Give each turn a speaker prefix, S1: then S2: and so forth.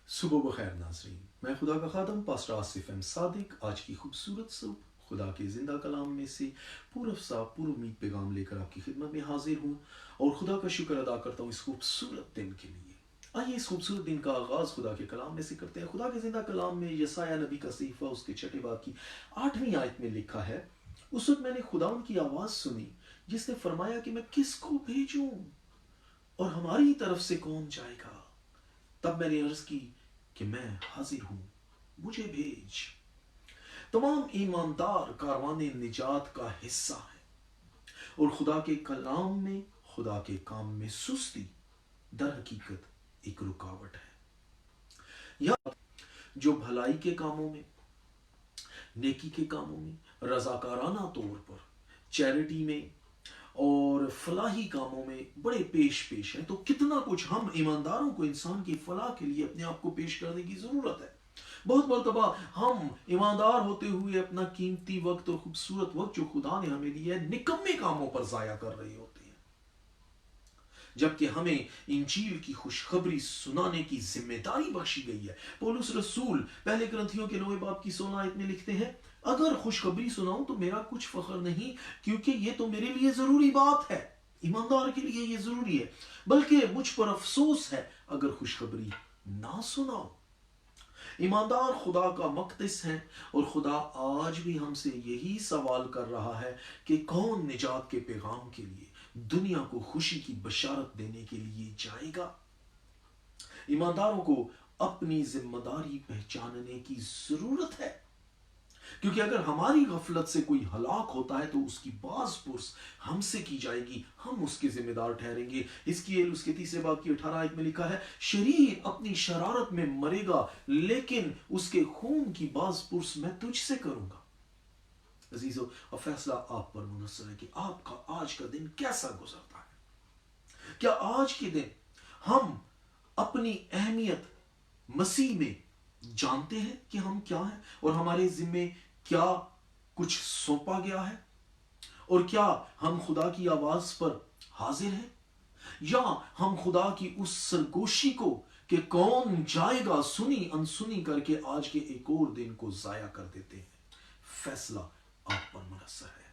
S1: صبح بخیر ناظرین، میں خدا کا خادم پاسٹر آصف ایم صادق آج کی خوبصورت صبح خدا کے زندہ کلام میں سے پر افسا پر امید پیغام لے کر آپ کی خدمت میں حاضر ہوں اور خدا کا شکر ادا کرتا ہوں اس خوبصورت دن کے لیے۔ آئیے اس خوبصورت دن کا آغاز خدا کے کلام میں سے کرتے ہیں۔ خدا کے زندہ کلام میں یسایہ نبی کا صحیفہ اس کے 6 باب کی 8ویں آیت میں لکھا ہے، اس وقت میں نے خداوند کی آواز سنی جس نے فرمایا کہ میں کس کو بھیجوں اور ہماری طرف سے کون جائے گا؟ تب میں نے عرض کی کہ میں حاضر ہوں، مجھے بھیج۔ تمام ایماندار کاروان نجات کا حصہ ہے اور خدا کے کلام میں، خدا کے کام میں سستی در حقیقت ایک رکاوٹ ہے۔ یا جو بھلائی کے کاموں میں، نیکی کے کاموں میں، رضاکارانہ طور پر چیریٹی میں اور فلاحی کاموں میں بڑے پیش ہیں، تو کتنا کچھ ہم ایمانداروں کو انسان کی فلاح کے لیے اپنے آپ کو پیش کرنے کی ضرورت ہے۔ بہت مرتبہ ہم ایماندار ہوتے ہوئے اپنا قیمتی وقت اور خوبصورت وقت جو خدا نے ہمیں دیا ہے نکمے کاموں پر ضائع کر رہے ہوتے ہیں، جبکہ ہمیں انجیل کی خوشخبری سنانے کی ذمہ داری بخشی گئی ہے۔ پولس رسول پہلے کرنتھیوں کے 9 باب کی 16 آیت میں لکھتے ہیں، اگر خوشخبری سناؤں تو میرا کچھ فخر نہیں، کیونکہ یہ تو میرے لیے ضروری بات ہے، ایماندار کے لیے یہ ضروری ہے، بلکہ مجھ پر افسوس ہے اگر خوشخبری نہ سناؤ۔ ایماندار خدا کا مقدس ہیں اور خدا آج بھی ہم سے یہی سوال کر رہا ہے کہ کون نجات کے پیغام کے لیے دنیا کو خوشی کی بشارت دینے کے لیے جائے گا؟ ایمانداروں کو اپنی ذمہ داری پہچاننے کی ضرورت ہے، کیونکہ اگر ہماری غفلت سے کوئی ہلاک ہوتا ہے تو اس کی باز پرس ہم سے کی جائے گی، ہم اس کے ذمہ دار ٹھہریں گے۔ حزقییل اس کے 3 باب کی 18 آیت میں لکھا ہے، شریر اپنی شرارت میں مرے گا لیکن اس کے خون کی باز پرس میں تجھ سے کروں گا۔ عزیزو، اور فیصلہ آپ پر منحصر ہے کہ آپ کا آج کا دن کیسا گزرتا ہے۔ کیا آج کے دن ہم اپنی اہمیت مسیح میں جانتے ہیں کہ ہم کیا ہیں اور ہمارے ذمے کیا کچھ سونپا گیا ہے، اور کیا ہم خدا کی آواز پر حاضر ہیں، یا ہم خدا کی اس سرگوشی کو کہ کون جائے گا سنی انسنی کر کے آج کے ایک اور دن کو ضائع کر دیتے ہیں؟ فیصلہ آپ پر منحصر ہے۔